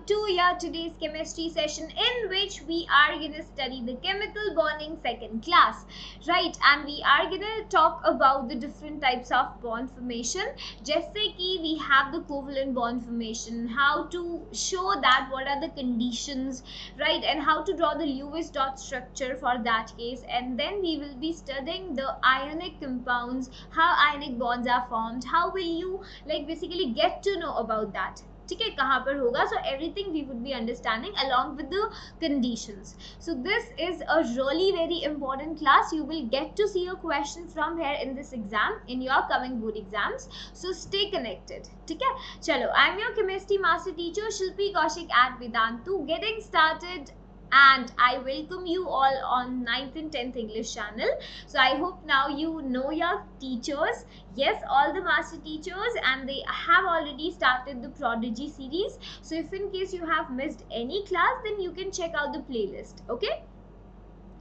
to your today's chemistry session in which we are going to study the chemical bonding second class, right? And we are going to talk about the different types of bond formation. जैसे कि we have the covalent bond formation, how to show that, what are the conditions, right? And how to draw the Lewis dot structure for that case. And then we will be studying the ionic compounds, how ionic bonds are formed, how will you basically get to know about that. ठीक है, कहाँ पर होगा? So everything we would be understanding along with the conditions. So this is a really very important class. You will get to see a question from here in this exam, in your coming board exams. So stay connected. ठीक है, चलो, I'm your chemistry master teacher Shilpi Kaushik at Vedantu. Getting started. And I welcome you all on 9th and 10th English channel. So I hope now you know your teachers. Yes, all the master teachers, and they have already started the Prodigy series. So if in case you have missed any class, then you can check out the playlist. Okay?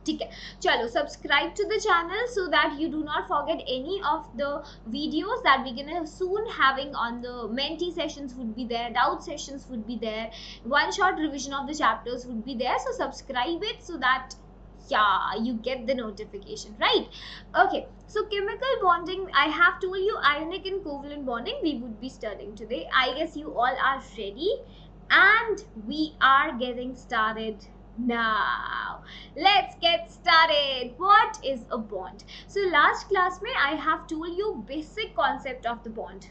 ठीक है, चलो, subscribe to the channel so that you do not forget any of the videos that we're gonna soon having on the Menti sessions would be there, doubt sessions would be there, one shot revision of the chapters would be there. So subscribe it so that you get the notification, right? Okay, so chemical bonding, I have told you ionic and covalent bonding we would be studying today. I guess you all are ready and we are getting started now. Let's get started. What is a bond? So last class mein I have told you basic concept of the bond.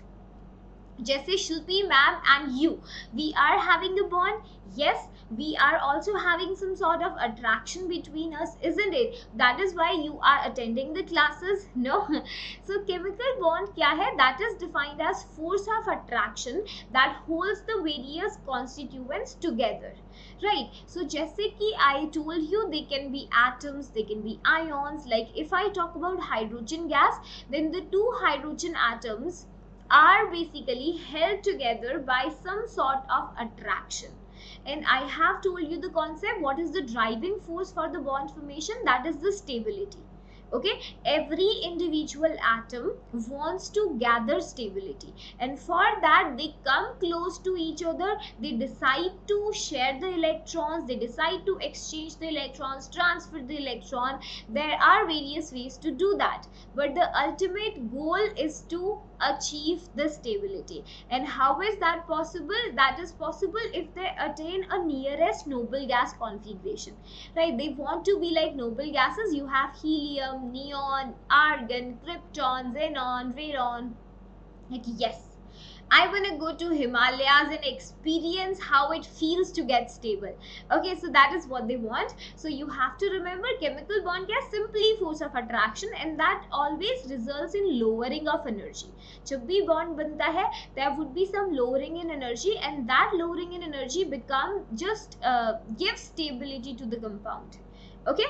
जैसे Shilpi ma'am and you, we are having a bond. Yes, we are also having some sort of attraction between us, isn't it? That is why you are attending the classes. No. So chemical bond क्या है? That is defined as force of attraction that holds the various constituents together. Right? So जैसे कि I told you, they can be atoms, they can be ions. Like if I talk about hydrogen gas, then the two hydrogen atoms are basically held together by some sort of attraction. And I have told you the concept, what is the driving force for the bond formation? That is the stability. Okay, every individual atom wants to gather stability, and for that they come close to each other, they decide to share the electrons, they decide to exchange the electrons, transfer the electron. There are various ways to do that, but the ultimate goal is to achieve the stability. And how is that possible? That is possible if they attain a nearest noble gas configuration, right? They want to be like noble gases. You have helium, neon, argon, krypton, xenon, radon. Like, yes, I want to go to Himalayas and experience how it feels to get stable. Okay, so that is what they want. So you have to remember, chemical bond is simply force of attraction, and that always results in lowering of energy. जब भी bond बनता है, there would be some lowering in energy, and that lowering in energy gives stability to the compound. Okay.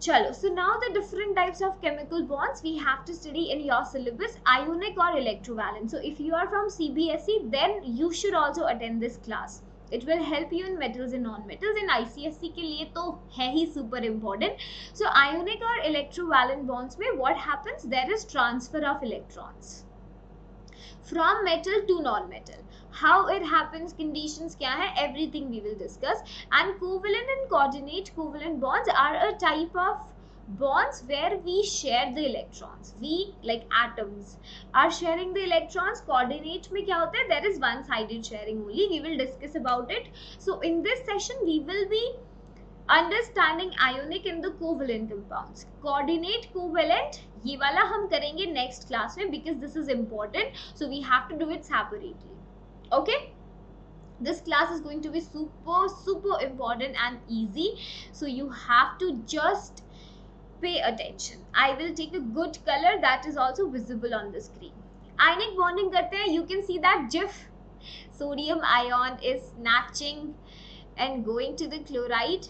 Chalo, so now the different types of chemical bonds we have to study in your syllabus, ionic or electrovalent. So if you are from CBSE, then you should also attend this class. It will help you in metals and non-metals. In ICSE के लिए तो है ही super important. So ionic or electrovalent bonds में what happens? There is transfer of electrons from metal to non-metal. How it happens, conditions क्या है, everything we will discuss. And covalent and coordinate covalent bonds are a type of bonds where we share the electrons. We, like atoms, are sharing the electrons. Coordinate में क्या होता है? There is one-sided sharing only. We will discuss about it. So in this session we will be understanding ionic and the covalent compounds. Coordinate covalent ये वाला हम करेंगे next class में, because this is important. So we have to do it separately. Okay, this class is going to be super important and easy, so you have to just pay attention. I will take a good color that is also visible on the screen. Ionic bonding करते हैं, you can see that GIF, sodium ion is snatching and going to the chloride.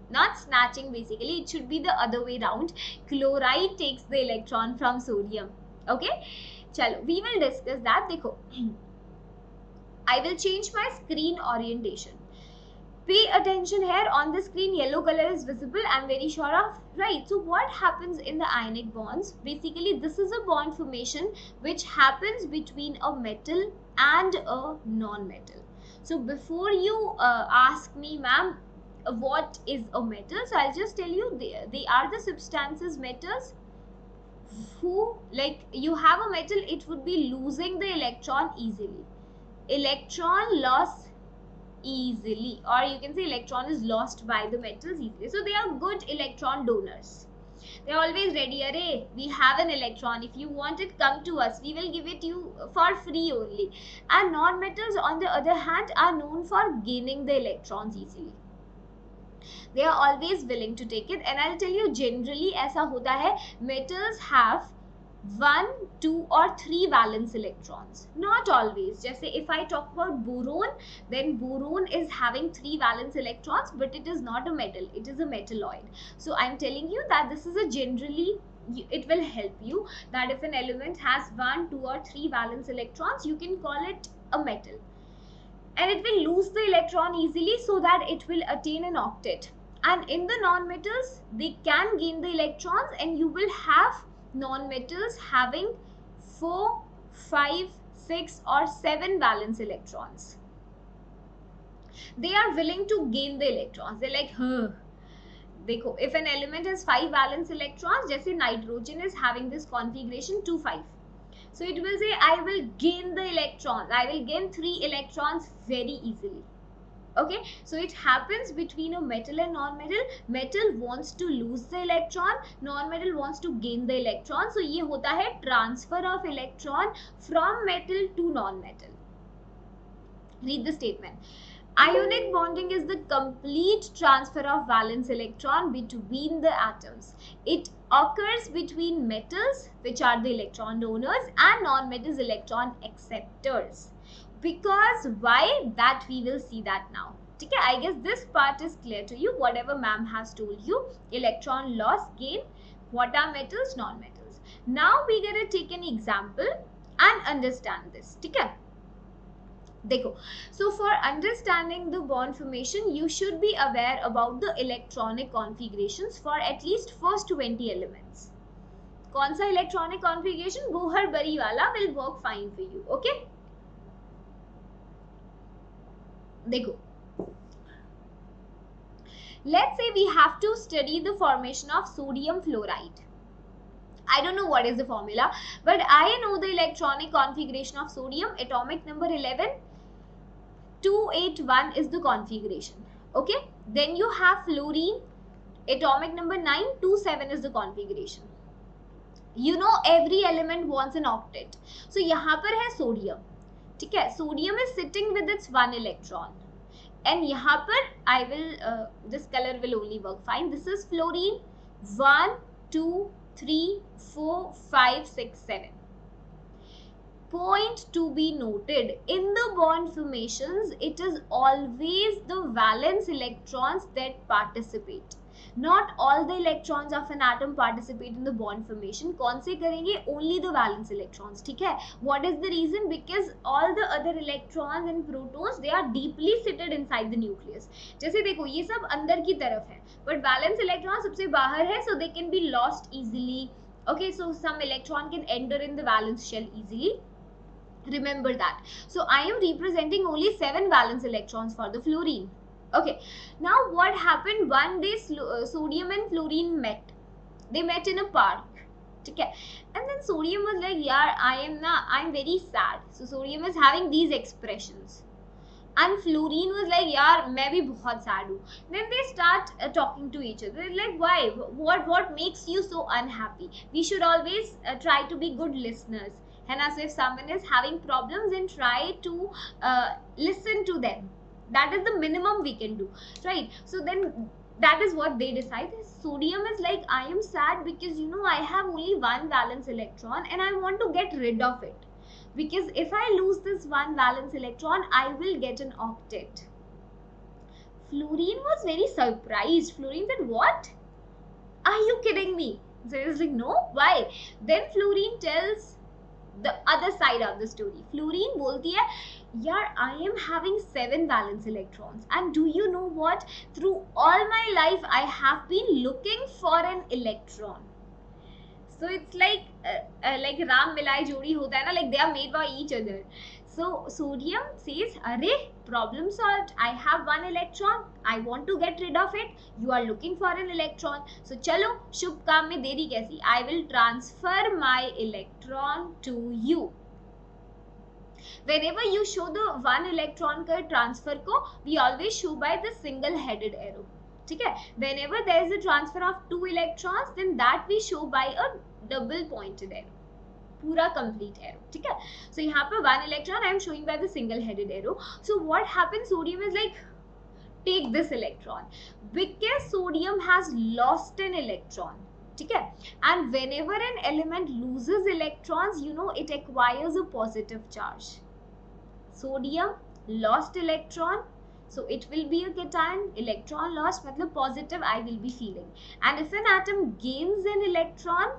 Not snatching, basically it should be the other way round. Chloride takes the electron from sodium. Okay, chalo, we will discuss that. देखो, I will change my screen orientation. Pay attention here. On the screen yellow color is visible, I'm very sure of, right? So what happens in the ionic bonds? Basically this is a bond formation which happens between a metal and a non-metal. So before you ask me, ma'am, what is a metal, so I'll just tell you they are the substances, metals, who, like, you have a metal, it would be losing the electron easily. Electron loss easily, or you can say electron is lost by the metals easily. So they are good electron donors. They're always ready. Array, we have an electron. If you want it, come to us. We will give it you for free only. And non-metals, on the other hand, are known for gaining the electrons easily. They are always willing to take it. And I'll tell you, generally ऐसा होता है, metals have 1, 2 or 3 valence electrons. Not always. Just say if I talk about boron, then boron is having 3 valence electrons, but it is not a metal. It is a metalloid. So I'm telling you that this is a generally, it will help you that if an element has 1, 2 or 3 valence electrons, you can call it a metal. And it will lose the electron easily so that it will attain an octet. And in the non-metals, they can gain the electrons, and you will have non-metals having 4, 5, 6 or 7 valence electrons. They are willing to gain the electrons. They're like, देखो, if an element has 5 valence electrons, जैसे nitrogen is having this configuration 2, 5. So it will say, I will gain the electrons. I will gain 3 electrons very easily. Okay, so it happens between a metal and non-metal. Metal wants to lose the electron, non-metal wants to gain the electron. So ये होता है transfer of electron from metal to non-metal. Read the statement. Ionic bonding is the complete transfer of valence electron between the atoms. It occurs between metals, which are the electron donors, and non-metals, electron acceptors. Because why, that we will see that now. Okay, I guess this part is clear to you. Whatever ma'am has told you, electron loss, gain, what are metals, non-metals. Now we gonna take an example and understand this. Okay. देखो, so for understanding the bond formation, you should be aware about the electronic configurations for at least first 20 elements. कौन सा electronic configuration? Bohr-Bari वाला will work fine for you. Okay? देखो, let's say we have to study the formation of sodium fluoride. I don't know what is the formula, but I know the electronic configuration of sodium. Atomic number 11, 281 is the configuration. Okay, then you have fluorine, atomic number 9, 27 is the configuration. You know every element wants an octet. So यहाँ पर है sodium. ठीक है, sodium is sitting with its 1 electron, and यहाँ पर I will this color will only work fine. This is fluorine. 1, 2, 3, 4, 5, 6, 7. Point to be noted, in the bond formations, it is always the valence electrons that participate. Not all the electrons of an atom participate in the bond formation. कौन से करेंगे? Only the valence electrons. ठीक है? What is the reason? Because all the other electrons and protons, they are deeply seated inside the nucleus. जैसे देखो, ये सब अंदर की तरफ है, but valence electrons सबसे बाहर है, so they can be lost easily. Okay, so some electron can enter in the valence shell easily. Remember that. So I am representing only 7 valence electrons for the fluorine. Okay, now what happened? One day sodium and fluorine met. They met in a park. Okay, and then sodium was like, yeah, I'm very sad. So sodium is having these expressions, and fluorine was like, yeah, मैं भी बहुत sad हूँ. Then they start talking to each other. They're like, why? What makes you so unhappy? We should always try to be good listeners. And so if someone is having problems, then try to listen to them. That is the minimum we can do, right? So then that is what they decide. Sodium is like, I am sad because I have only 1 valence electron and I want to get rid of it, because if I lose this 1 valence electron, I will get an octet. Fluorine was very surprised. Fluorine said, what? Are you kidding me? So it was like, no, why? Then fluorine tells the other side of the story. Fluorine बोलती है, यार, I am having 7 valence electrons, and do you know what? Through all my life, I have been looking for an electron. So it's like like Ram मिलाए जोड़ी होता है ना, like they are made by each other. So sodium says, "Arey, problem solved. I have one electron. I want to get rid of it. You are looking for an electron. So चलो शुभ काम में देरी कैसी? I will transfer my electron to you." Whenever you show the one electron का transfer को, we always show by the single headed arrow. ठीक है? Whenever there is a transfer of two electrons, then that we show by a double pointed arrow. पूरा complete arrow. ठीक है? So यहाँ पर one electron I am showing by the single headed arrow. So what happens? Sodium is like, take this electron, because sodium has lost an electron. ठीक है? And whenever an element loses electrons, you know, it acquires a positive charge. Sodium lost electron, so it will be a cation. Electron lost मतलब positive I will be feeling. And if an atom gains an electron,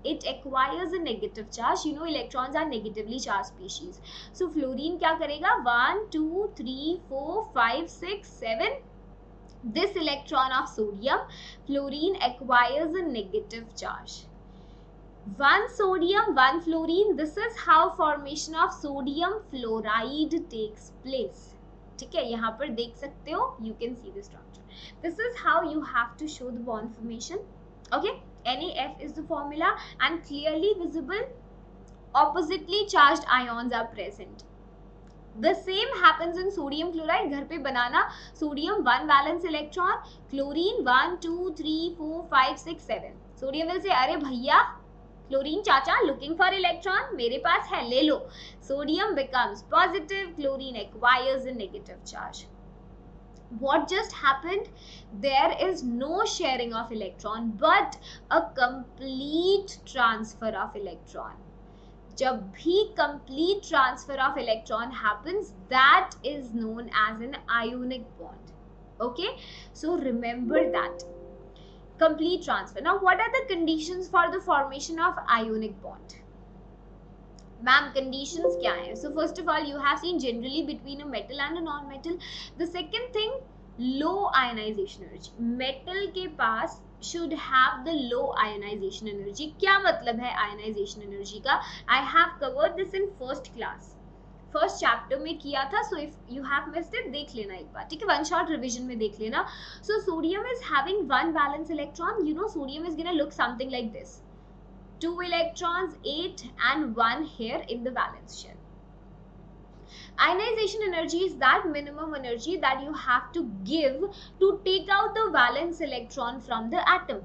it acquires a negative charge. You know, electrons are negatively charged species. So fluorine क्या करेगा? 1 2 3 4 5 6 7. This electron of sodium, fluorine acquires a negative charge. One sodium, one fluorine. This is how formation of sodium fluoride takes place. ठीक है? यहाँ पर देख सकते हो. You can see the structure. This is how you have to show the bond formation. Okay? NaF is the formula, and clearly visible oppositely charged ions are present. The same happens in sodium chloride. घर पे बनाना sodium 1 valence electron, chlorine 1 2 3 4 5 6 7. Sodium will say, अरे भैया chlorine चाचा looking for electron, मेरे पास है, ले लो. Sodium becomes positive, chlorine acquires a negative charge. What just happened? There is no sharing of electron, but a complete transfer of electron. जब भी complete transfer of electron happens, that is known as an ionic bond. Okay, so remember that. Complete transfer. Now what are the conditions for the formation of ionic bond? Ma'am, conditions क्या है? So first of all, you have seen generally between a metal and a non-metal. The second thing, low ionization energy. Metal के पास should have the low ionization energy. क्या मतलब है ionization energy का? I have covered this in first class. First chapter में किया था. So if you have missed it, देख लेना एक बार. ठीक है? One shot revision में देख लेना. So sodium is having one valence electron. You know, sodium is gonna look something like this. 2 electrons, 8 and 1 here in the valence shell. Ionization energy is that minimum energy that you have to give to take out the valence electron from the atom.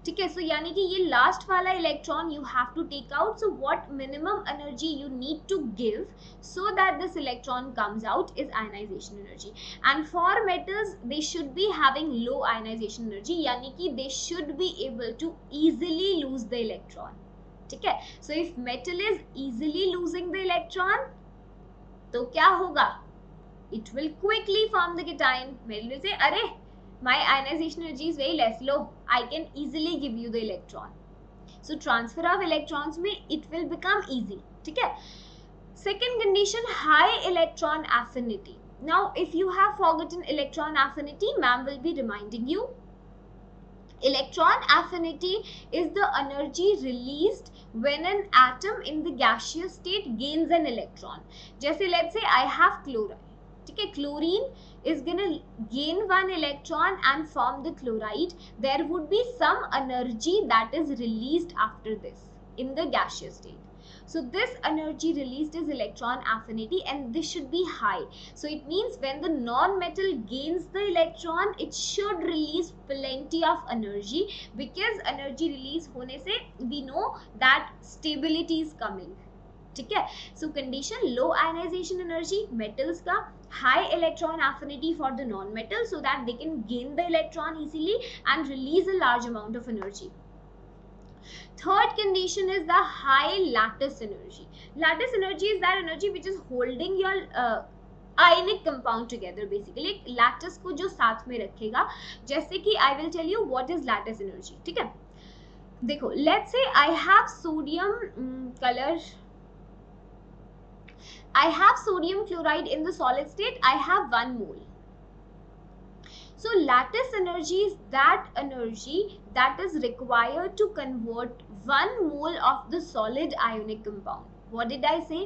ठीक है? So यानी कि ये last वाला electron you have to take out. So what minimum energy you need to give so that this electron comes out is ionization energy. And for metals, they should be having low ionization energy, यानी कि they should be able to easily lose the electron. ठीक है? So if metal is easily losing the electron, तो क्या होगा? It will quickly form the cation. Metal will say, अरे my ionization energy is very less, low. I can easily give you the electron. So transfer of electrons में it will become easy. ठीक है? Second condition, high electron affinity. Now if you have forgotten electron affinity, ma'am will be reminding you. Electron affinity is the energy released when an atom in the gaseous state gains an electron. जैसे let's say I have chloride. ठीक है? Chlorine is gonna gain one electron and form the chloride. There would be some energy that is released after this in the gaseous state. So this energy released is electron affinity, and this should be high. So it means when the non-metal gains the electron, it should release plenty of energy, because energy release होने से we know that stability is coming. ठीक है? So condition, low ionization energy metals का, high electron affinity for the non-metal so that they can gain the electron easily and release a large amount of energy. Third condition is the high lattice energy. Lattice energy is that energy which is holding your ionic compound together. Basically lattice को जो साथ में रखेगा. जैसे कि I will tell you what is lattice energy. ठीक है? देखो, let's say I have sodium I have sodium chloride in the solid state. I have 1 mole. So lattice energy is that energy that is required to convert 1 mole of the solid ionic compound. What did I say?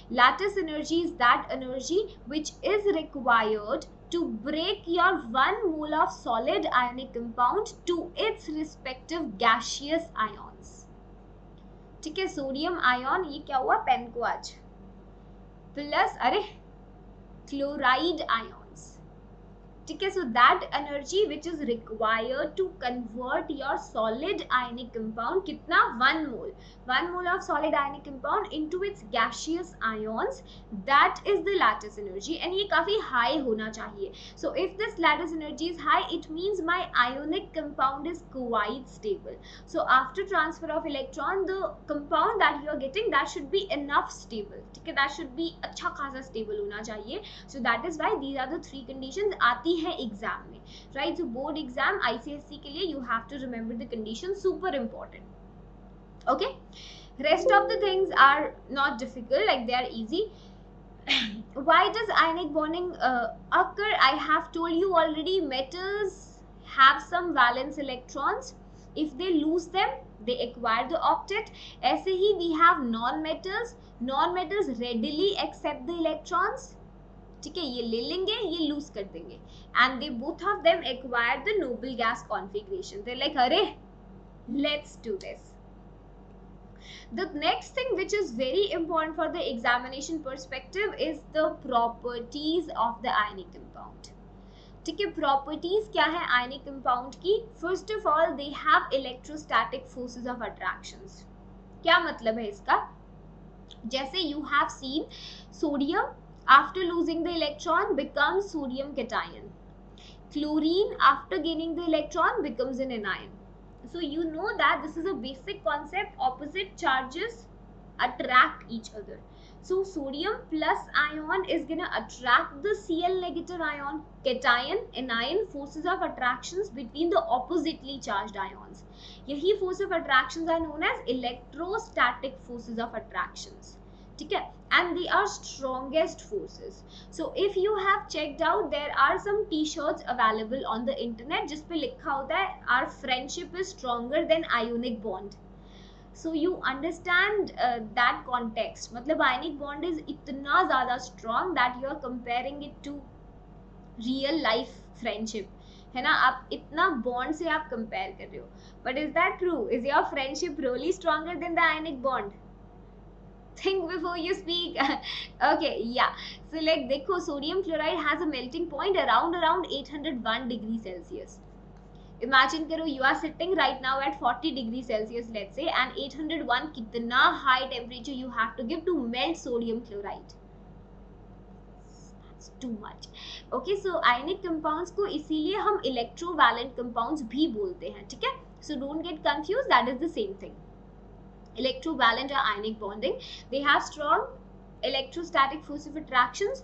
Lattice energy is that energy which is required to break your 1 mole of solid ionic compound to its respective gaseous ions. ठीक है, sodium ion ये क्या हुआ pen को आज plus अरे chloride ion, ठीक है. So that energy which is required to convert your solid ionic compound कितना 1 mole of solid ionic compound into its gaseous ions, that is the lattice energy and ये काफी high होना चाहिए. So if this lattice energy is high it means my ionic compound is quite stable. So after transfer of electron the compound that you are getting that should be enough stable, ठीक है, that should B अच्छा खासा stable होना चाहिए. So that is why these are the 3 conditions आती है exam में, right. So board exam ICSC के लिए you have to remember the condition, super important. Okay, rest of the things are not difficult, like they are easy. Why does ionic bonding occur? I have told you already, metals have some valence electrons. If they lose them, they acquire the octet. ऐसे ही we have non-metals. Non-metals readily accept the electrons. ठीक है, ये ले लेंगे, ये lose कर देंगे, and they both of them acquire the noble gas configuration. They like अरे let's do this. The next thing which is very important for the examination perspective is the properties of the ionic compound. ठीक है, properties क्या है ionic compound की? First of all they have electrostatic forces of attractions. क्या मतलब है इसका? जैसे you have seen sodium after losing the electron becomes sodium cation. Chlorine after gaining the electron becomes an anion. So you know that this is a basic concept, opposite charges attract each other. So sodium plus ion is going to attract the Cl negative ion, cation, anion, forces of attractions between the oppositely charged ions. यही force of attractions are known as electrostatic forces of attractions. ठीक है, and they are strongest forces. So if you have checked out, there are some t-shirts available on the internet जिस पे लिखा होता है our friendship is stronger than ionic bond. So you understand that context. मतलब ionic bond is इतना ज़्यादा strong that you are comparing it to real life friendship, है ना. आप इतना bond से आप compare कर रहे हो, but is that true? Is your friendship really stronger than the ionic bond? Think before you speak. Okay, yeah. So like देखो, sodium chloride has a melting point around 801 degree Celsius. Imagine करो you are sitting right now at 40 degree Celsius let's say, and 801 कितना high temperature you have to give to melt sodium chloride. That's too much. Okay, so ionic compounds को इसीलिए हम electrovalent compounds भी बोलते हैं, ठीक है. So don't get confused, that is the same thing. Electrovalent or ionic bonding, they have strong electrostatic force of attractions,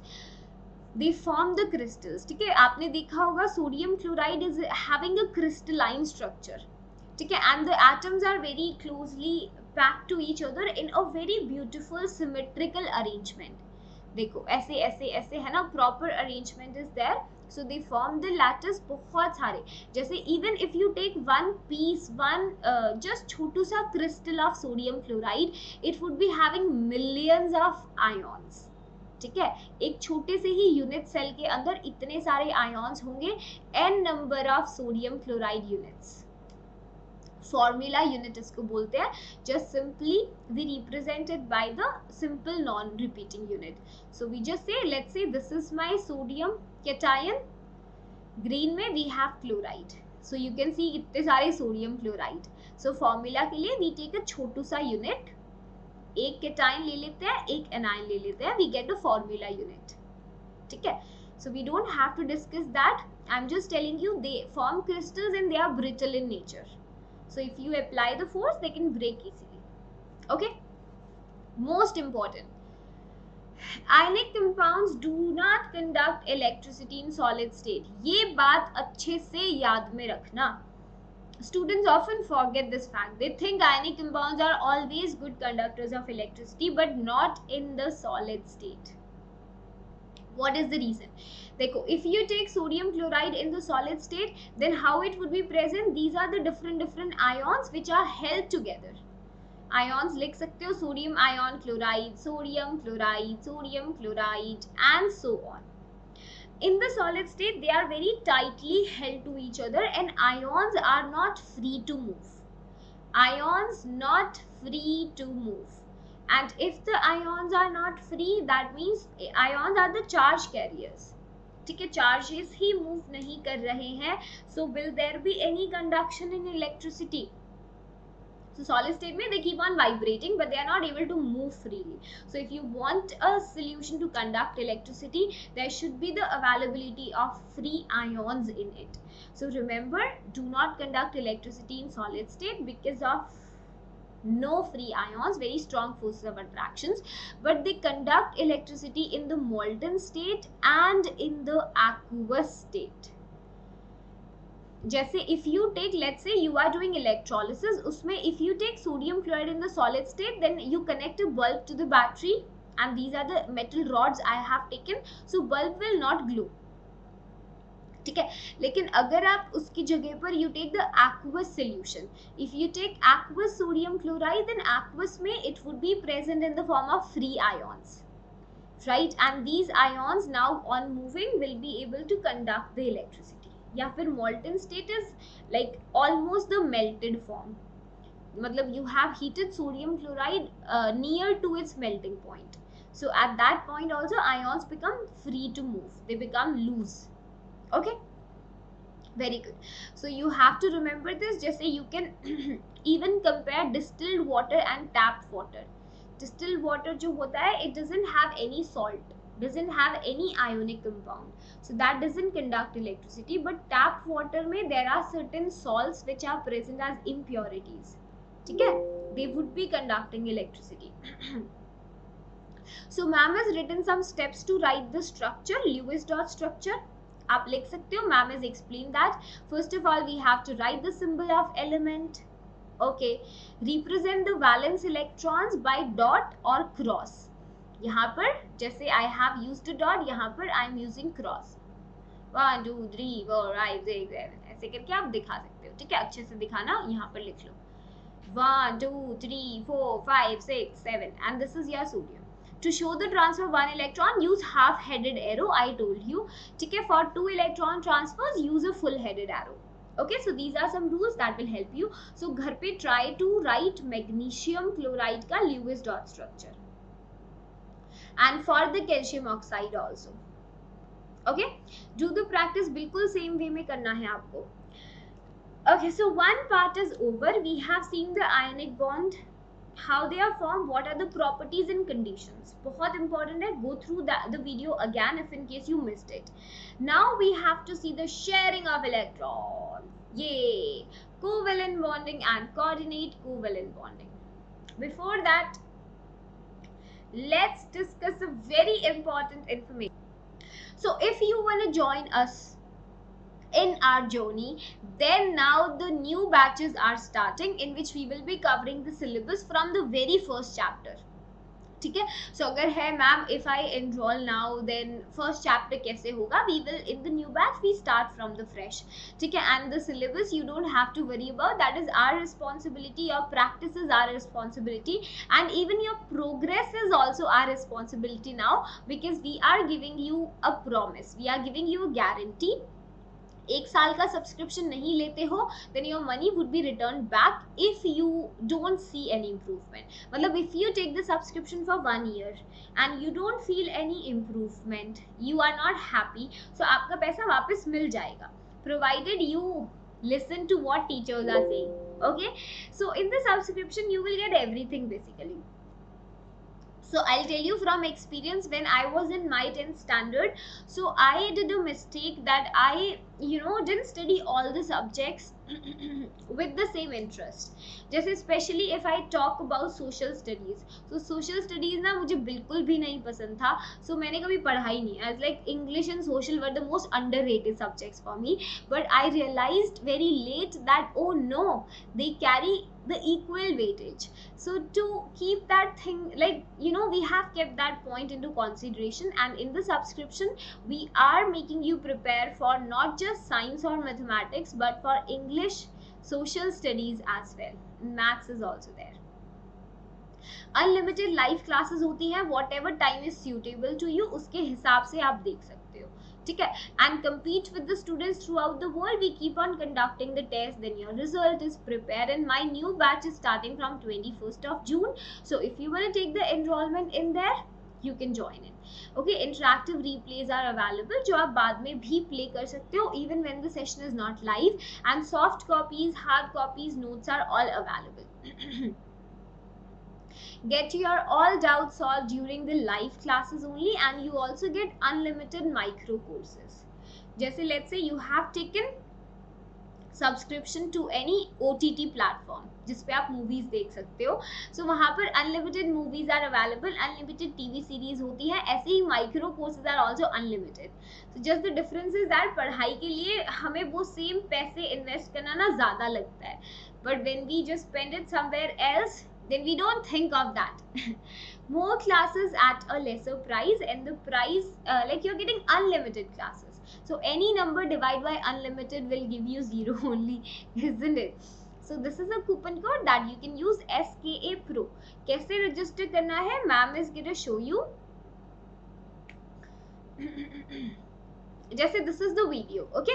they form the crystals. ठीक है, आपने देखा होगा sodium chloride is having a crystalline structure, ठीक है, and the atoms are very closely packed to each other in a very beautiful symmetrical arrangement. देखो ऐसे ऐसे ऐसे है ना, proper arrangement is there. So they form the lattice. बहुत सारे, जैसे even if you take one piece, just छोटू सा crystal of sodium chloride, it would be having millions of ions. ठीक है, एक छोटे से ही यूनिट सेल के अंदर इतने सारे आयन्स होंगे, n number of sodium chloride units. Formula unit इसको बोलते हैं. Just simply we represented by the simple non repeating unit. So we just say let's say this is my sodium cation, green में we have chloride. So you can see इतने सारे sodium chloride. So formula के लिए we take a छोटू सा unit, एक cation ले लेते हैं, एक एनायन ले लेते हैं, we get a formula unit. ठीक है, so we don't have to discuss that. I am just telling you they form crystals and they are brittle in nature. So if you apply the force, they can break easily. Okay? Most important. Ionic compounds do not conduct electricity in solid state. ये बात अच्छे से याद में रखना. Students often forget this fact. They think ionic compounds are always good conductors of electricity, but not in the solid state. What is the reason? देखो, if you take sodium chloride in the solid state, then how it would be present? These are the different ions which are held together. Ions लिख सकते हो, sodium ion chloride, sodium chloride, sodium chloride, and so on. In the solid state, they are very tightly held to each other, and ions are not free to move. Ions not free to move. And if the ions are not free, that means ions are the charge carriers. ठीक है, charges ही move नहीं कर रहे हैं. So will there be any conduction in electricity? So solid state में they keep on vibrating, but they are not able to move freely. So if you want a solution to conduct electricity, there should be the availability of free ions in it. So remember, do not conduct electricity in solid state because of no free ions, very strong forces of attractions, but they conduct electricity in the molten state and in the aqueous state. जैसे if you take, let's say you are doing electrolysis, उसमें if you take sodium chloride in the solid state, then you connect a bulb to the battery, and these are the metal rods I have taken, so bulb will not glow. ठीक है, लेकिन अगर आप उसकी जगह पर you take the aqueous solution, if you take aqueous sodium chloride, then aqueous में it would be present in the form of free ions, right? And these ions now on moving will be able to conduct the electricity. या फिर molten state is like almost the melted form, मतलब you have heated sodium chloride near to its melting point, so at that point also ions become free to move, they become loose. Okay, very good. So you have to remember this. Just say you can even compare distilled water and tap water. Distilled water जो होता है, it doesn't have any salt, doesn't have any ionic compound, so that doesn't conduct electricity. But tap water में there are certain salts which are present as impurities. ठीक है, they would be conducting electricity. So ma'am has written some steps to write the structure, Lewis dot structure. आप लिख सकते हो, ma'am has explained that. First of all, we have to write the symbol of element. Okay, represent the valence electrons by dot or cross. यहाँ पर जैसे I have used a dot, यहाँ पर I am using cross. 1 2 3 4 5 6 7 ऐसे करके आप दिखा सकते हो. ठीक है, अच्छे से दिखाना, यहाँ पर लिख लो 1 2 3 4 5 6 7, and this is your sodium. To show the transfer of one electron, use half-headed arrow. I told you. ठीक है, for 2 electron transfers, use a full-headed arrow. Okay, so these are some rules that will help you. So घर पे try to write magnesium chloride का Lewis dot structure, and for the calcium oxide also. Okay, do the practice बिल्कुल same way में करना है आपको. Okay, so one part is over. We have seen the ionic bond, how they are formed, what are the properties and conditions. बहुत important है, go through the video again if in case you missed it. Now we have to see the sharing of electrons. Yay! Covalent bonding and coordinate covalent bonding. Before that, let's discuss a very important information. So if you want to join us in our journey, then now the new batches are starting in which we will be covering the syllabus from the very first chapter. ठीक है, so अगर है ma'am if I enroll now then first chapter कैसे होगा, we will in the new batch we start from the fresh. ठीक है, and the syllabus you don't have to worry about, that is our responsibility. Your practice is our responsibility, and even your progress is also our responsibility now, because we are giving you a promise, we are giving you a guarantee. एक साल का subscription नहीं लेते हो, then your money would be returned back if you don't see any improvement. मतलब if you take the subscription for 1 year and you don't feel any improvement, you are not happy, so आपका पैसा वापस मिल जाएगा, provided you listen to what teachers are saying. Okay, so in the subscription you will get everything basically. So I'll tell you from experience, when I was in my 10th standard, so I did a mistake that I didn't study all the subjects with the same interest. जैसे specially if I talk about social studies, तो social studies ना मुझे बिल्कुल भी नहीं पसंद था, सो मैंने कभी पढ़ा ही नहीं. As like English and social were the most underrated subjects for me, but I realised very late that oh no, they carry the equal weightage. So to keep that thing, like, you know, we have kept that point into consideration, and in the subscription we are making you prepare for not just science or mathematics but for English, social studies as well. Maths is also there. Unlimited live classes होती हैं, whatever time is suitable to you, उसके हिसाब से आप देख सकते हो. ठीक है. And compete with the students throughout the world. We keep on conducting the test, then your result is prepared, and my new batch is starting from 21st of June. So if you want to take the enrollment in there, you can join in. Okay, interactive replays are available जो आप बाद में भी play कर सकते हो even when the session is not live, and soft copies, hard copies, notes are all available. Get your all doubts solved during the live classes only, and you also get unlimited micro courses. जैसे let's say you have taken subscription to any OTT platform जिस पे आप movies देख सकते हो, सो वहाँ पर unlimited movies are available, unlimited TV series होती है, ऐसे ही micro courses are also unlimited. So just the difference is that पढ़ाई के लिए हमें वो सेम पैसे इन्वेस्ट करना ना ज़्यादा लगता है, but when we just spend it somewhere else then we don't think of that. More classes at a lesser price, and the price like you're getting unlimited classes, so any number divided by unlimited will give you 0 only, isn't it? So this is a coupon code that you can use, SKA Pro. कैसे register करना है, ma'am is going to show you. जैसे this is the video, okay,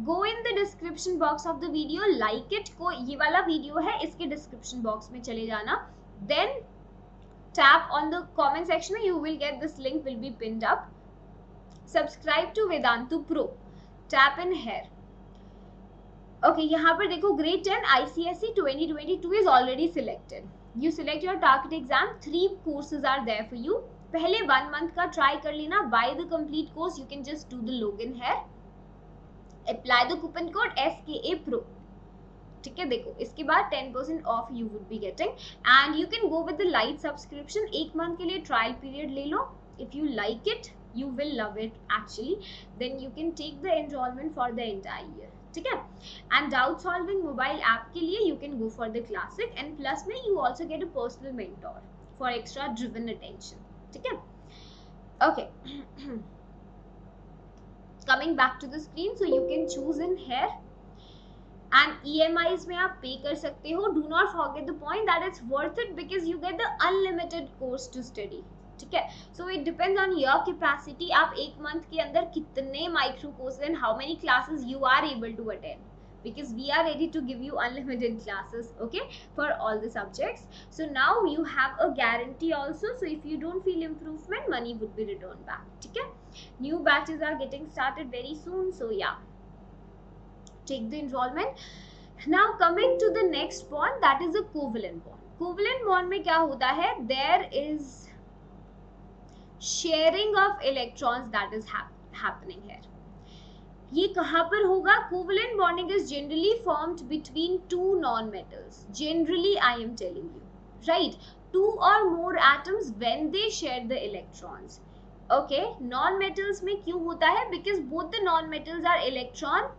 go in the description box of the video, like it. को ये वाला video है, इसके description box में चले जाना, then tap on the comment section में, you will get this link, will be pinned up. Subscribe to Vedantu pro, tap in here. Okay, यहाँ पर देखो grade 10 ICSE 2022 is already selected. You select your target exam, 3 courses are there for you. पहले 1 month का try कर लेना. Buy the complete course you can just do the login here, apply the coupon code SKA Pro. ठीक है, देखो इसके बाद 10% off you would be getting, and you can go with the light subscription. 1 month के लिए trial period ले लो. If you like it, you will love it actually, then you can take the enrolment for the entire year. ठीक है. And doubt solving mobile app के लिए you can go for the classic, and plus में you also get a personal mentor for extra driven attention. ठीक है. Okay, coming back to the screen, so you can choose in here, and EMIs में आप pay कर सकते हो. Do not forget the point that it's worth it because you get the unlimited course to study. ठीक है. So it depends on your capacity. आप 1 month के अंदर कितने micro courses and how many classes you are able to attend, because we are ready to give you unlimited classes, okay, for all the subjects. So now you have a guarantee also, so if you don't feel improvement, money would be returned back. Okay, new batches are getting started very soon, so yeah, take the enrollment. Now coming to the next bond, that is a covalent bond. Covalent bond में क्या होता है, there is sharing of electrons that is happening here. ये कहाँ पर होगा? Covalent bonding is generally formed between 2 non metals. Generally I am telling you, right, 2 or more atoms when they share the electrons. Okay, non metals में क्यों होता है? Because both the non metals are electron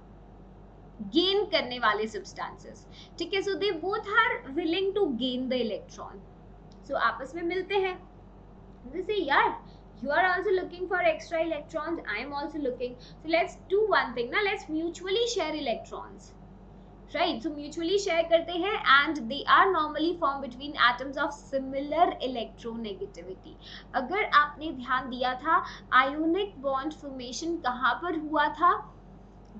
gain करने वाले substances. ठीक है. So they both are willing to gain the electron. So आपस में मिलते हैं. जैसे यार, you are also looking for extra electrons, I am also looking, so let's do one thing na, let's mutually share electrons, right? So mutually share करते हैं, and they are normally formed between atoms of similar electronegativity. अगर आपने ध्यान दिया था ionic bond formation कहाँ पर हुआ था,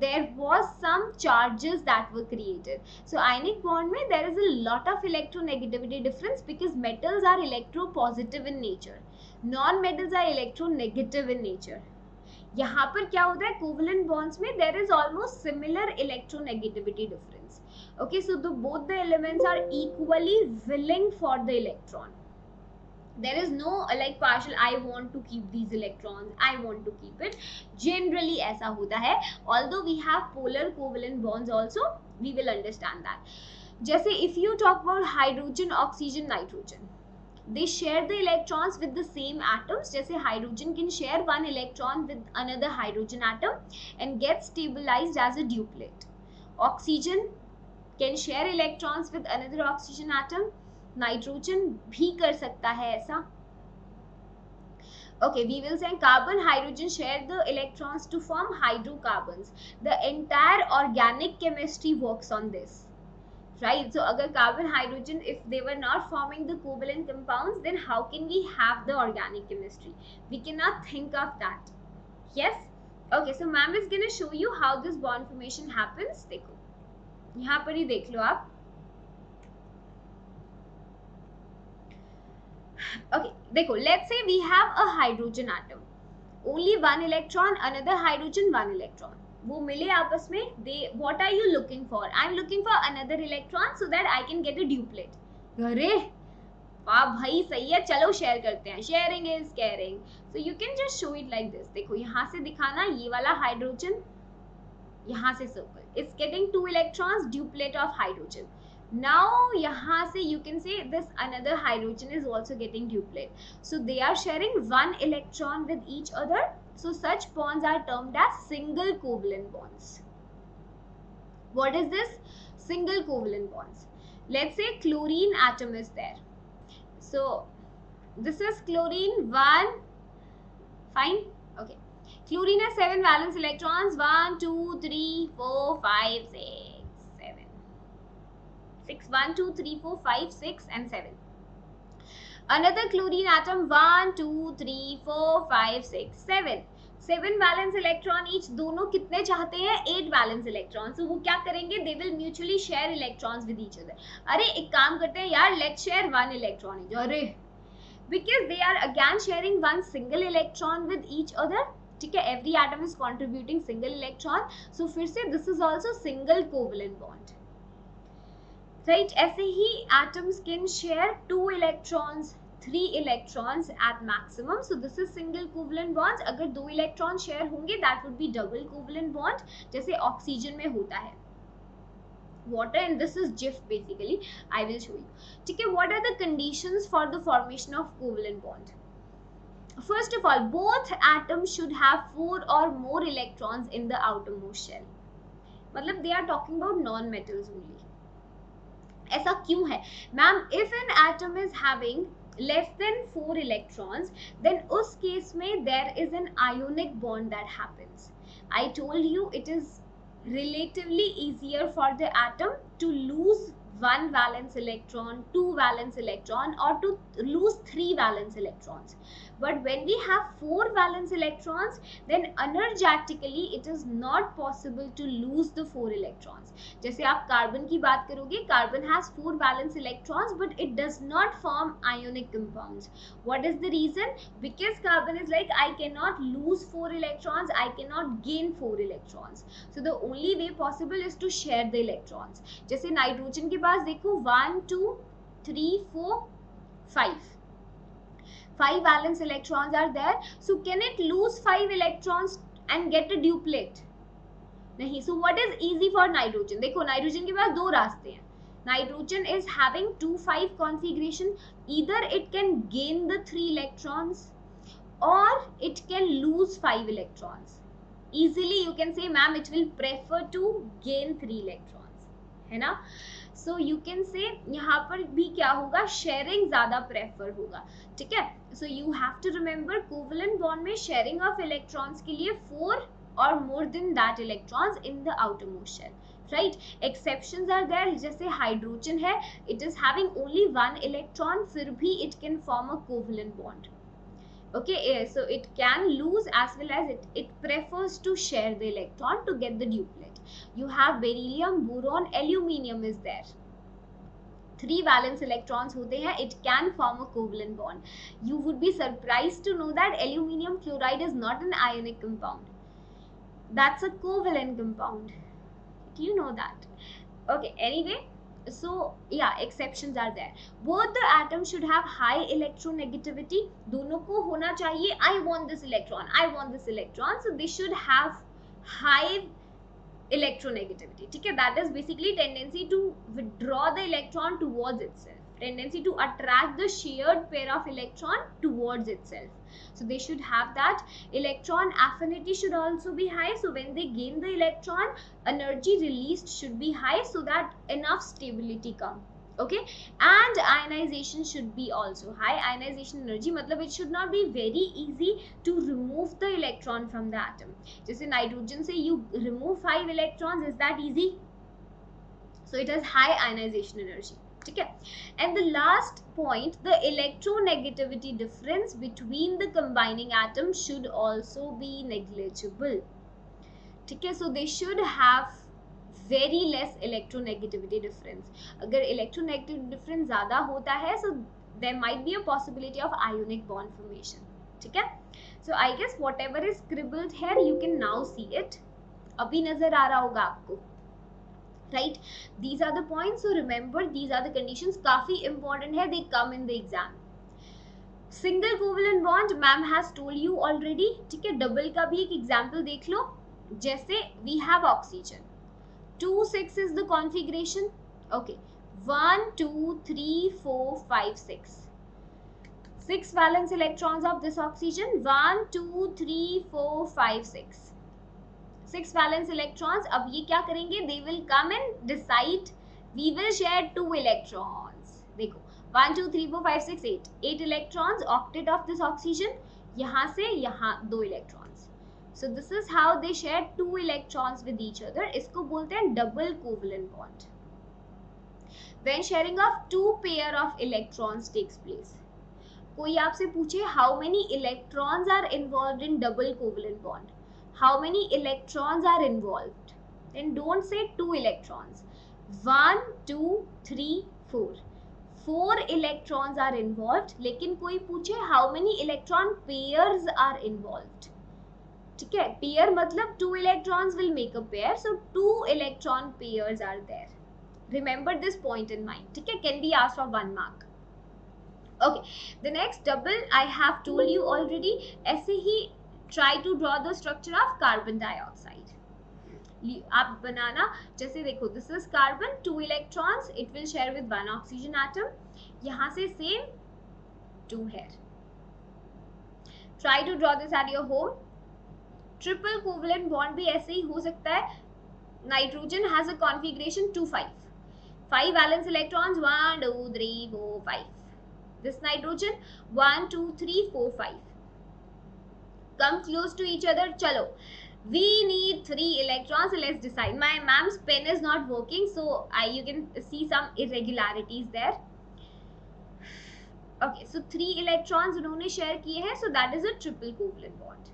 there was some charges that were created. So ionic bond में there is a lot of electronegativity difference because metals are electropositive in nature, non metals are electronegative in nature. यहाँ पर क्या होता है, covalent bonds में there is almost similar electronegativity difference. Okay, so both the elements are equally willing for the electron. There is no like partial, I want to keep these electrons, I want to keep it. Generally ऐसा होता है. Although we have polar covalent bonds also, we will understand that. जैसे if you talk about hydrogen, oxygen, nitrogen, they share the electrons with the same atoms. जैसे hydrogen can share one electron with another hydrogen atom and get stabilized as a duplet. Oxygen can share electrons with another oxygen atom. Nitrogen भी कर सकता है ऐसा. Okay, we will say carbon, hydrogen share the electrons to form hydrocarbons. The entire organic chemistry works on this, right? So agar carbon, hydrogen, if they were not forming the covalent compounds, then how can we have the organic chemistry? We cannot think of that. Yes? Okay, so ma'am is going to show you how this bond formation happens. देखो, यहाँ पर ही देख लो आप. Okay, देखो, let's say we have a hydrogen atom, only one electron, another hydrogen, one electron. वो मिले आपस में. They, what are you looking for? I'm looking for another electron so that I can get a duplet. अरे वाह भाई, सही है, चलो शेयर करते हैं. Sharing is caring. So you can just show it like this. देखो यहाँ से दिखाना, ये वाला हाइड्रोजन, यहाँ से circle, it's getting 2 electrons, duplet of hydrogen. Now यहाँ से you can say this another hydrogen is also getting duplet. So they are sharing 1 electron with each other. So such bonds are termed as single covalent bonds. What is this? Single covalent bonds. Let's say chlorine atom is there. So this is chlorine 1. Fine. Okay. Chlorine has 7 valence electrons. 1, 2, 3, 4, 5, 6, 7. 6, 1, 2, 3, 4, 5, 6 and 7. Another chlorine atom 1, 2, 3, 4, 5, 6, 7. 7 valence electron each. दोनों कितने चाहते हैं? 8 valence electrons. So वो क्या करेंगे? They will mutually share electrons with each other. अरे एक काम करते हैं यार, let's share 1 electron each. अरे because they are again sharing one single electron with each other. ठीक है, every atom is contributing single electron. So फिर से this is also single covalent bond. Right? ऐसे ही atoms can share 2 electrons, 3 electrons at maximum. So this is single covalent bonds. अगर 2 electrons share होंगे, that would be double covalent bond, जैसे oxygen में होता है. Water, and this is GIF basically. I will show you. ठीक है, what are the conditions for the formation of covalent bond? First of all, both atoms should have 4 or more electrons in the outermost shell. मतलब they are talking about non-metals only. ऐसा क्यों है ma'am? If an atom is having less than 4 electrons, then उस case में there is an ionic bond that happens. I told you it is relatively easier for the atom to lose 1 valence electron, 2 valence electron, or to lose 3 valence electrons. But when we have 4 valence electrons, then energetically it is not possible to lose the 4 electrons. जैसे आप carbon की बात करोगे, carbon has 4 valence electrons, but it does not form ionic compounds. What is the reason? Because carbon is like, I cannot lose 4 electrons, I cannot gain 4 electrons. So the only way possible is to share the electrons. जैसे nitrogen के पास देखो 1, 2, 3, 4, 5. 5 valence electrons are there. So can it lose 5 electrons and get a duplet? नहीं. So what is easy for nitrogen? देखो nitrogen के पास 2 रास्ते हैं. Nitrogen is having 2-5 configuration. Either it can gain the 3 electrons or it can lose 5 electrons. Easily you can say, ma'am, it will prefer to gain 3 electrons. है ना? So you can say यहाँ पर भी क्या होगा? Sharing ज़्यादा prefer होगा. ठीक है? So you have to remember covalent bond में sharing of electrons के लिए 4 or more than that electrons in the outermost shell. Right? Exceptions are there. जैसे hydrogen है, it is having only 1 electron, फिर भी it can form a covalent bond. Okay, so it can lose as well as it prefers to share the electron to get the duplet. You have beryllium, boron, aluminium is there. 3 valence electrons होते हैं. It can form a covalent bond. You would be surprised to know that aluminium chloride is not an ionic compound. That's a covalent compound. Do you know that? Okay, anyway. So yeah, exceptions are there. Both the atoms should have high electronegativity. दोनों को होना चाहिए I want this electron, I want this electron. So they should have high electronegativity. ठीक है, that is basically tendency to withdraw the electron towards itself, tendency to attract the shared pair of electron towards itself. So they should have that. Electron affinity should also be high, so when they gain the electron, energy released should be high so that enough stability come. Okay, and ionization should be also high. Ionization energy matlab it should not be very easy to remove the electron from the atom. जैसे nitrogen से you remove 5 electrons, is that easy? So it has high ionization energy. ठीक है, and the last point, the electronegativity difference between the combining atoms should also be negligible. ठीक है, so they should have very less electronegativity difference. अगर electronegativity difference ज़्यादा होता है, so there might be a possibility of ionic bond formation. ठीक है, so I guess whatever is scribbled here you can now see it. अभी नजर आ रहा होगा आपको, right? These are the points, so remember these are the conditions. काफी important है, they come in the exam. Single covalent bond ma'am has told you already. ठीक है, double का भी एक एग्जाम्पल देख लो. जैसे we have oxygen, 2 6 is the configuration. Okay, 1 2 3 4 5 6, 6 valence electrons of this oxygen. 1 2 3 4 5 6, 6 valence electrons. अब ये क्या करेंगे, they will come and decide we will share 2 electrons. देखो 1 2 3 4 5 6 8 electrons, octet of this oxygen. यहाँ से यहाँ 2 electrons. So this is how they share 2 electrons with each other. इसको बोलते हैं double covalent bond. When sharing of 2 pair of electrons takes place, कोई आपसे पूछे how many electrons are involved in double covalent bond, how many electrons are involved, then don't say 2 electrons. 1 2 3 4 electrons are involved. लेकिन कोई पूछे how many electron pairs are involved. ठीक है, pair मतलब 2 electrons will make a pair, so 2 electron pairs are there. Remember this point in mind. ठीक है, can be asked for 1 mark. Okay, the next double I have told you already. ऐसे ही try to draw the structure of carbon dioxide. आप बनाना, जैसे देखो this is carbon, 2 electrons, it will share with 1 oxygen atom. यहाँ से same 2 here. Try to draw this at your home. Triple covalent bond भी ऐसे ही हो सकता है. Nitrogen has a configuration 2 5, 5 valence electrons 1 2 3 4 5. This nitrogen 1 2 3 4 5 come close to each other. चलो, we need 3 electrons, so let's decide. My ma'am's pen is not working, so you can see some irregularities there. Okay, so 3 electrons उन्होंने share किए हैं, so that is a triple covalent bond.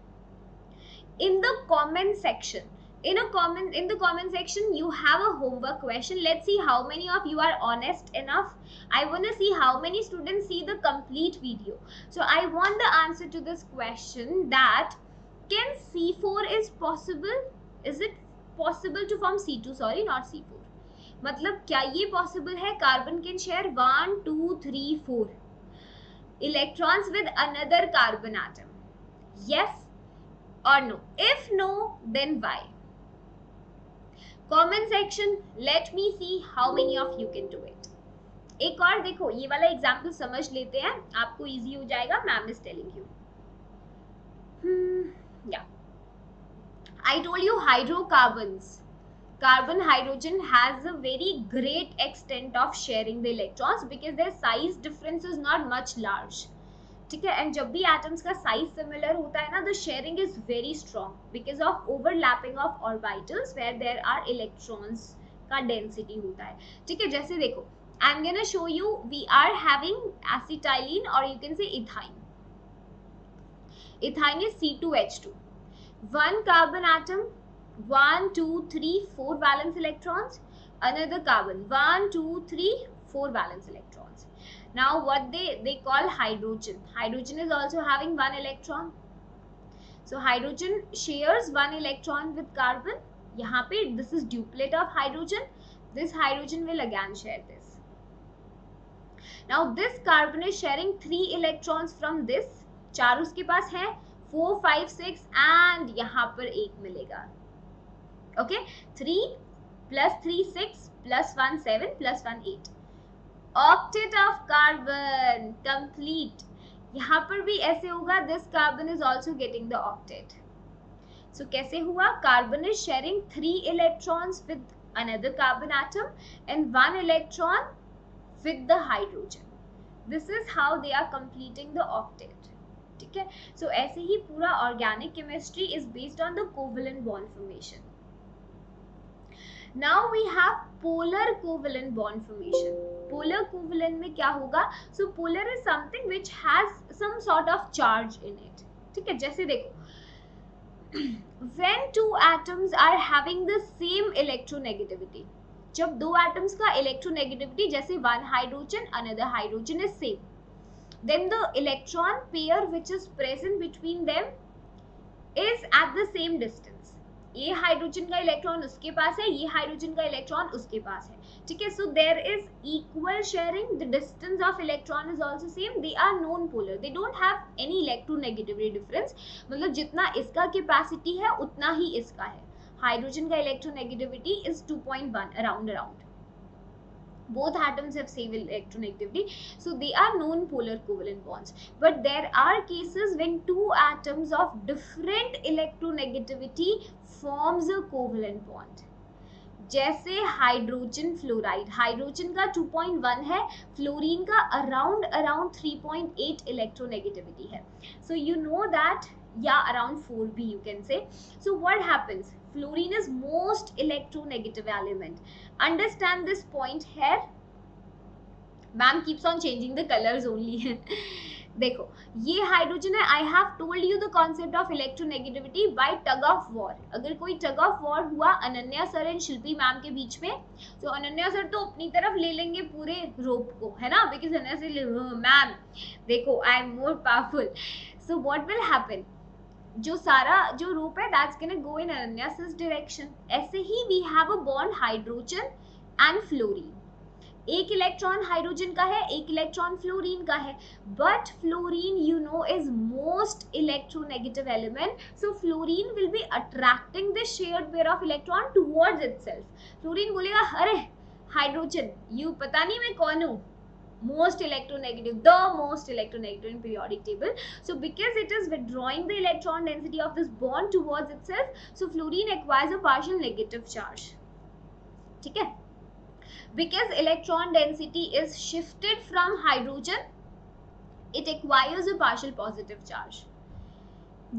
In the comment section, in the comment section you have a homework question. Let's see how many of you are honest enough. I want to see how many students see the complete video. So I want the answer to this question, that can C4 is possible, is it possible to form C2, sorry not C4. मतलब क्या ये possible है, carbon can share 1 2 3 4 electrons with another carbon atom? Yes or no? If no, then why? Comment section, let me see how many of you can do it. एक और देखो, ये वाला example समझ लेते हैं, आपको इजी हो जाएगा. Ma'am is telling you. Yeah, I told you hydrocarbons, carbon hydrogen has a very great extent of sharing the electrons because their size difference is not much large. ठीक है, एंड जब भी एटम्स का size similar होता है ना, the sharing is very strong because of overlapping of orbitals where there are electrons का density होता है. ठीक है, जैसे देखो I am gonna show you, we are having acetylene और you can say ethyne. Ethyne is C2H2, 1 carbon atom, 1 2 3 4 valence electrons, another carbon 1 2 3 4 valence electrons. Now what they call hydrogen. Hydrogen is also having 1 electron. So hydrogen shares 1 electron with carbon. यहाँ पे this is duplet of hydrogen. This hydrogen will again share this. Now this carbon is sharing 3 electrons from this. 4 उसके पास है, 4 5 6 and यहाँ पर 1 मिलेगा. Okay 3 + 3 6 + 1 7 + 1 8 octet of carbon complete. यहाँ पर भी ऐसे होगा, this carbon is also getting the octet. So कैसे हुआ, carbon is sharing 3 electrons with another carbon atom and 1 electron with the hydrogen. This is how they are completing the octet. ठीक है, so ऐसे ही पूरा organic chemistry is based on the covalent bond formation. Now we have polar covalent bond formation. Polar covalent में क्या होगा, so polar is something which has some sort of charge in it. ठीक है, जैसे देखो when two atoms are having the same electronegativity, जब दो atoms का electronegativity जैसे one hydrogen another hydrogen is same, then the electron pair which is present between them is at the same distance. ये hydrogen का electron उसके पास है, ये hydrogen का इलेक्ट्रॉन उसके पास है, ठीक है। So there is equal sharing, the distance of electron is also same, they are non polar, they don't have any electronegativity difference, मतलब जितना इसका कैपेसिटी है उतना ही इसका है। हाइड्रोजन का electronegativity is 2.1 around both atoms have same electronegativity, so they are non-polar covalent bonds. But there are cases when two atoms of different electronegativity forms a covalent bond. जैसे hydrogen fluoride, hydrogen का 2.1 है, fluorine का around 3.8 electronegativity है, so you know that, yeah, around 4 B you can say. So what happens, fluorine is most electronegative element. Understand this point here. Ma'am keeps on changing the colors only. देखो ये hydrogen है, I have told you the concept of electronegativity by tug of war. अगर कोई tug of war हुआ Ananya sir and Shilpi ma'am के बीच में, तो अनन्या सर तो अपनी तरफ ले लेंगे पूरे रोप को, है ना, बिकॉज अनन्या सर मैम देखो I am more powerful, so what will happen, जो सारा जो रोप है that's gonna go in Ananya's direction. ऐसे ही we have a bond hydrogen and fluorine, एक इलेक्ट्रॉन हाइड्रोजन का है, एक इलेक्ट्रॉन फ्लोरीन का है, but fluorine you know is most electronegative element, so fluorine will be attracting the shared pair of electron towards itself. Fluorine बोलेगा अरे hydrogen you पता नहीं मैं कौन हूँ, most electronegative, the most electronegative in periodic table. So because it is withdrawing the electron density of this bond towards itself, so fluorine acquires a partial negative charge. ठीक है, because electron density is shifted from hydrogen, it acquires a partial positive charge.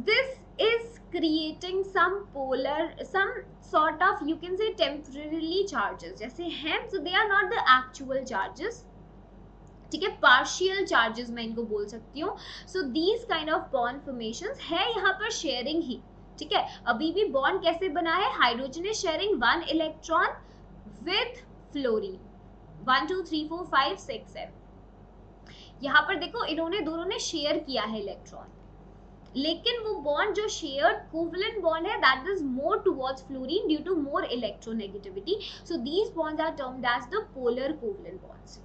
This is creating some polar, some sort of you can say temporarily charges जैसे हैं, so they are not the actual charges, ठीक है, partial charges मैं इनको बोल सकती हूँ। So these kind of bond formations है यहाँ पर शेयरिंग ही, ठीक है। अभी भी बॉन्ड कैसे बना है, hydrogen is sharing 1 electron with fluorine, 1 2 3 4 5 6 7, यहाँ पर देखो इन्होंने दोनों ने शेयर किया है इलेक्ट्रॉन, लेकिन वो बॉन्ड जो शेयर्ड कोवलेंट बॉन्ड है that is more towards fluorine due to more electronegativity, so these bonds are termed as the polar covalent bonds,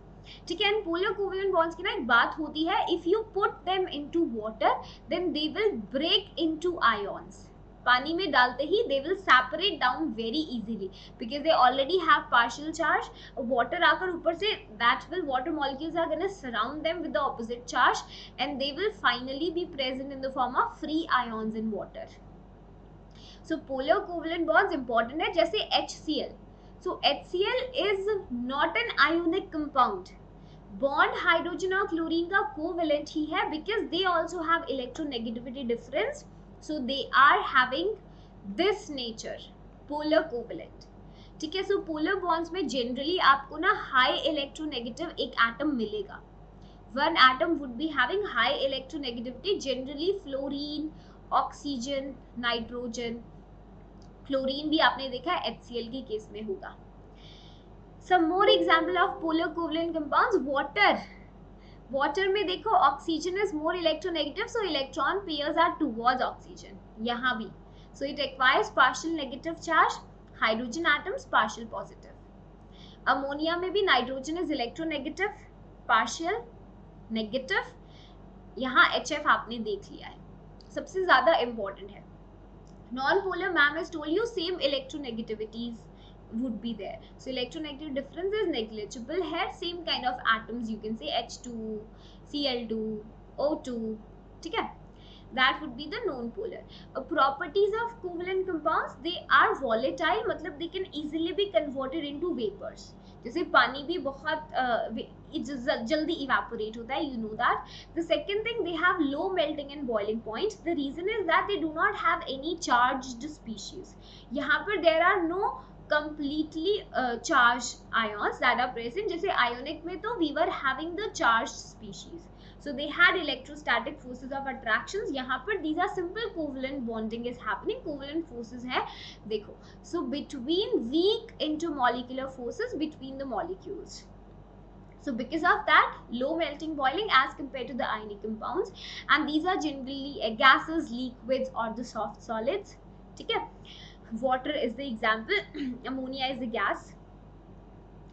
ठीक है। एंड पोलर कोवलेंट बॉन्ड्स की ना एक बात होती है, if you put them into water then they will break into ions, पानी में डालते ही they will separate down very easily because they already have partial charge, water आकर ऊपर से that will water molecules are gonna surround them with the opposite charge and they will finally be present in the form of free ions in water. So polar covalent bonds important है, जैसे HCl, so HCl is not an ionic compound, bond hydrogen और chlorine का covalent ही है because they also have electronegativity difference, so they are having this nature polar covalent, ठीक है। So polar bonds में generally आपको ना हाई इलेक्ट्रोनेगेटिव एक एटम मिलेगा, one atom would be having high electronegativity, generally fluorine, oxygen, nitrogen, chlorine भी आपने देखा है HCl के केस में होगा। Some more example of polar covalent compounds, water. Water में देखो oxygen is more electronegative, so electron pairs are towards oxygen. यहाँ भी, so it acquires partial negative charge, hydrogen atoms partial positive. Ammonia में भी nitrogen is electronegative, partial negative. यहाँ HF आपने देख लिया है, सबसे ज्यादा important है। Non-polar, ma'am has told you, same electronegativities would be there. So electronegative difference is negligible here. Same kind of atoms, you can say H2, Cl2, O2. Okay? That would be the non-polar. Properties of covalent compounds, they are volatile, मतलब they can easily be converted into vapors. जैसे पानी भी बहुत जल्दी evaporate होता है, you know that. The second thing, they have low melting and boiling point. The reason is that they do not have any charged species. यहाँ पर there are no completely charged ions that are present. जैसे ionic में तो we were having the charged species. So they had electrostatic forces of attractions. यहाँ पर these are simple covalent bonding is happening. Covalent forces है, देखो. So between weak intermolecular forces between the molecules. So because of that, low melting boiling as compared to the ionic compounds, and these are generally gases, liquids or the soft solids. ठीक है? Water is the example. Ammonia is the gas.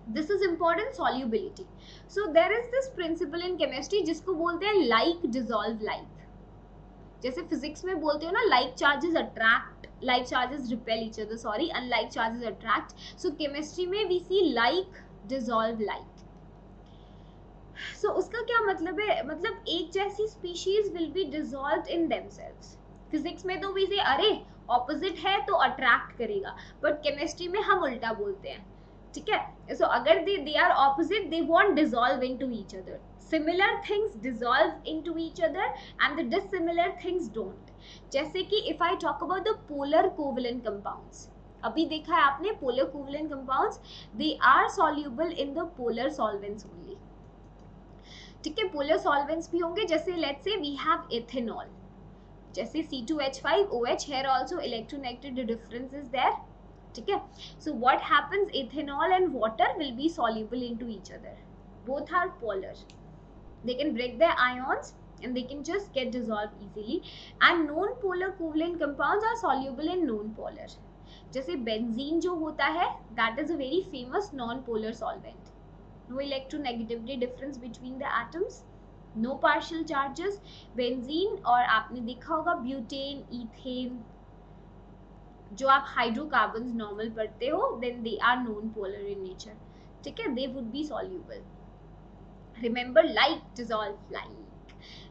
This is important, solubility. So there is this principle in chemistry जिसको बोलते हैं like dissolve like. जैसे physics में बोलते हो ना, like charges attract, like charges repel each other, sorry, unlike charges attract. So chemistry में we see like dissolve like. So उसका क्या मतलब है? मतलब एक जैसी species will be dissolved in themselves. Physics में तो we say अरे opposite है तो attract करेगा, but chemistry में हम उल्टा बोलते हैं. ठीक है? So अगर they are opposite, they won't dissolve into each other. Similar things dissolve into each other and the dissimilar things don't. जैसे कि if I talk about the polar covalent compounds, अभी देखा है आपने polar covalent compounds, they are soluble in the polar solvents only. ठीक है? polar solvents भी होंगे, जैसे let's say we have ethanol, जैसे C2H5OH, here also electronegative difference is there. ठीक है? So what happens, ethanol and water will be soluble into each other. Both are polar. They can break their ions and they can just get dissolved easily. And non-polar covalent compounds are soluble in non-polar. जैसे benzene जो होता है, that is a very famous non-polar solvent. No electronegativity difference between the atoms. No partial charges. Benzene, और आपने देखा होगा butane, ethane, जो आप हाइड्रोकार्बन्स नॉर्मल पढ़ते हो, then they are non-polar in nature. ठीक है? They would be soluble. Remember, like dissolve like.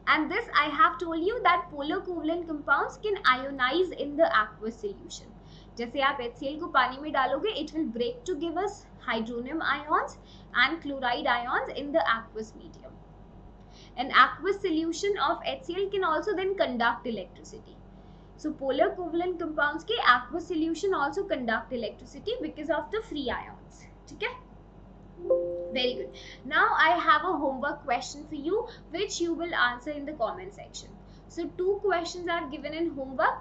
And this I have told you that polar covalent compounds can ionize in the aqueous solution. जैसे आप HCl को पानी में डालोगे, it will break to give us hydronium ions and chloride ions in the aqueous medium. An aqueous solution of HCl can also then conduct electricity. So polar covalent compounds के aqueous solution also conduct electricity because of the free ions. ठीक है? Very good. Now I have a homework question for you which you will answer in the comment section. So 2 questions are given in homework,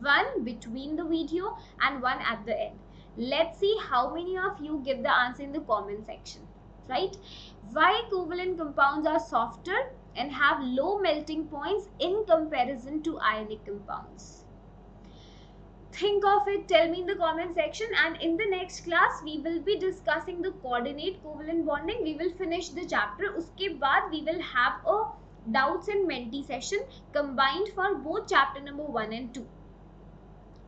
one between the video and one at the end. Let's see how many of you give the answer in the comment section. Right? Why covalent compounds are softer and have low melting points in comparison to ionic compounds? Think of it, tell me in the comment section, and in the next class we will be discussing the coordinate covalent bonding. We will finish the chapter. उसके बाद we will have a doubts and Menti session combined for both chapter number 1 and 2.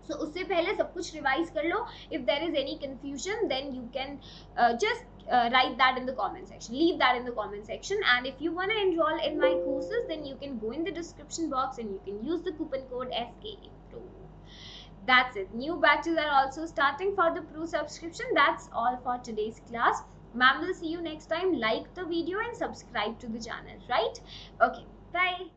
So उससे पहले सब कुछ revise कर लो. If there is any confusion, then you can just write that in the comment section. Leave that in the comment section. And if you want to enroll in my courses, then you can go in the description box and you can use the coupon code SKA. That's it. New batches are also starting for the Pro subscription. That's all for today's class. Ma'am will see you next time. Like the video and subscribe to the channel, right? Okay, bye.